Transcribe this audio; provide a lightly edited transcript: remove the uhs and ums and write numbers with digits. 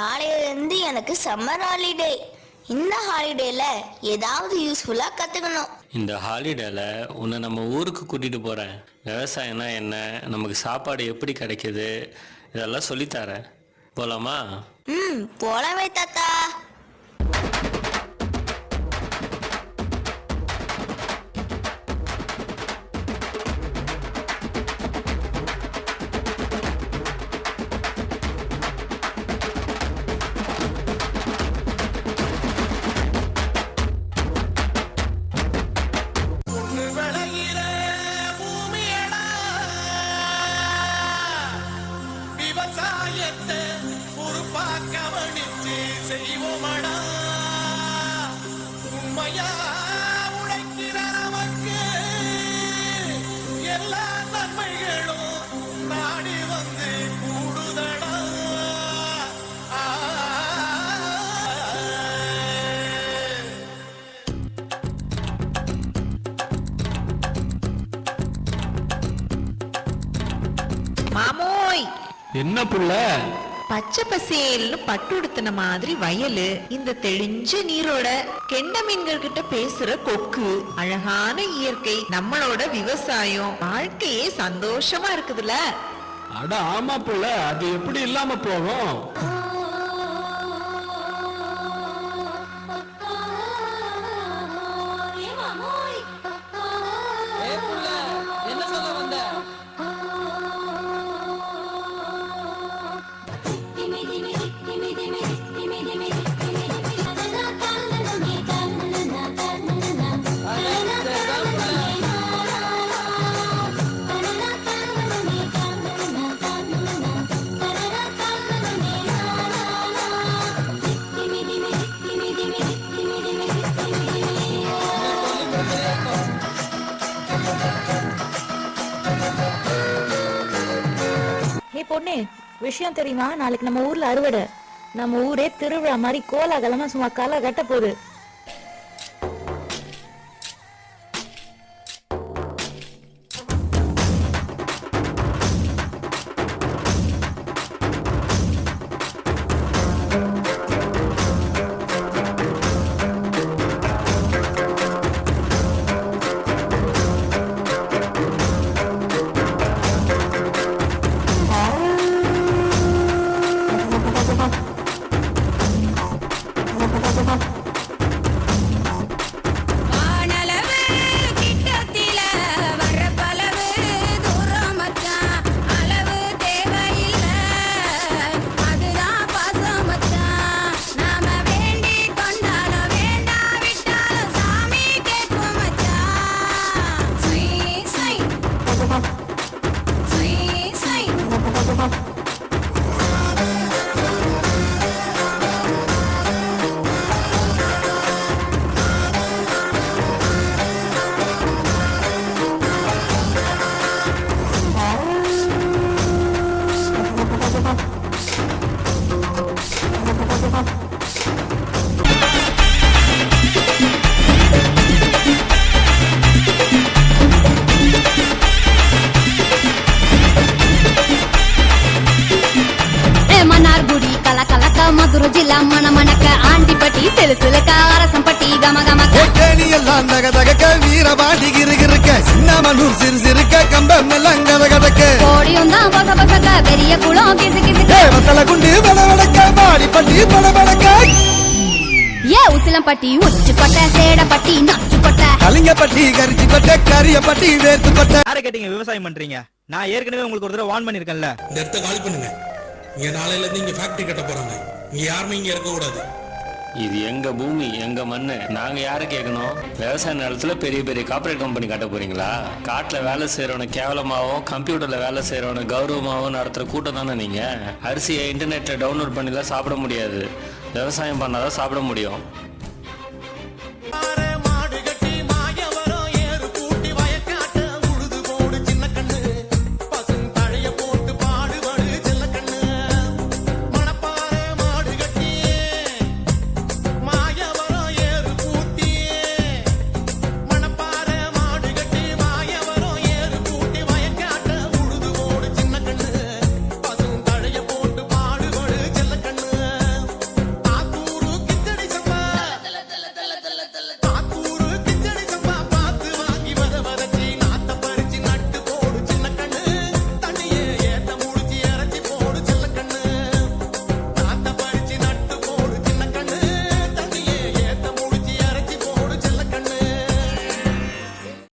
நாளையிலிருந்து எனக்கு summer holiday. இந்த ஹாலிடேல ஏதாவது யூஸ்ஃபுல்லா கத்துக்கணும். இந்த ஹாலிடேல உன்னை நம்ம ஊருக்கு கூட்டிட்டு போறேன். விவசாயம்னா என்ன, நமக்கு சாப்பாடு எப்படி கிடைக்குது, இதெல்லாம் சொல்லித்தரேன். போலாமா? போலவே தாத்தா. மாமோய், என்ன புள்ள? பச்சை பசேல்னு பட்டு உடுத்தின மாதிரி வயலு, இந்த தெளிஞ்ச நீரோட கெண்ட மீன்கள் கிட்ட பேசுற கொக்கு, அழகான இயற்கை, நம்மளோட விவசாயம், வாழ்க்கையே சந்தோஷமா இருக்குதுல. அட ஆமா புள்ள, அது எப்படி இல்லாம போகும்? பொண்ணு, விஷயம் தெரியுமா? நாளைக்கு நம்ம ஊர்ல அறுவடை. நம்ம ஊரே திருவிழா மாதிரி கோலாகலமா சும்மா களை கட்ட போகுது. మధుర జిల్లా మన మనక ఆంటిపట్టి తెలుసులక அரசம்பட்டி கமகமக கேணி எல்லாம் தகதகக்க வீரபாண்டி கிருகிருக்க சின்னமனூர் சிறுசிறுக்க கம்பம் எல்லாம் கதகதக்க கோடியும் தான் பச பசக்க பெரிய குளம் கிசு கிசுக்க வத்தல குண்டு படபடக்க பாடிப்பட்டி படபடக்க ஏ உசிலம்பட்டி உச்சுப்பட்ட சேடப்பட்டி நச்சுப்பட்ட கலிங்கப்பட்டி கரிச்சிப்பட்ட கரியப்பட்டி வேர்த்துப்பட்ட. யாரை கேட்டீங்க விவசாயம் பண்றீங்க? நான் ஏற்கனவே உங்களுக்கு ஒரு தடவை வார்ன் பண்ணிருக்கேன்ல. இந்த இடத்த காலி பண்ணுங்க. இங்க நாளையில இருந்து இங்க ஃபேக்டரி கட்ட போறாங்க. இங்க யாருமே இங்க இருக்க கூடாது. இது எங்க பூமி, எங்க மண்ணு. நாங்க யாரை கேட்கணும்? விவசாய நிலத்துல பெரிய பெரிய கார்பரேட் கம்பெனி கட்ட போறீங்களா? காட்டுல வேலை செய்யறவன கேவலமாவும் கம்ப்யூட்டர்ல வேலை செய்யறவன கௌரவமாவும் நடத்துற கூட்டம் தானே நீங்க. அரிசியை இன்டர்நெட்ல டவுன்லோட் பண்ணிலாம் சாப்பிட முடியாது. விவசாயம் பண்ணாதான் சாப்பிட முடியும்.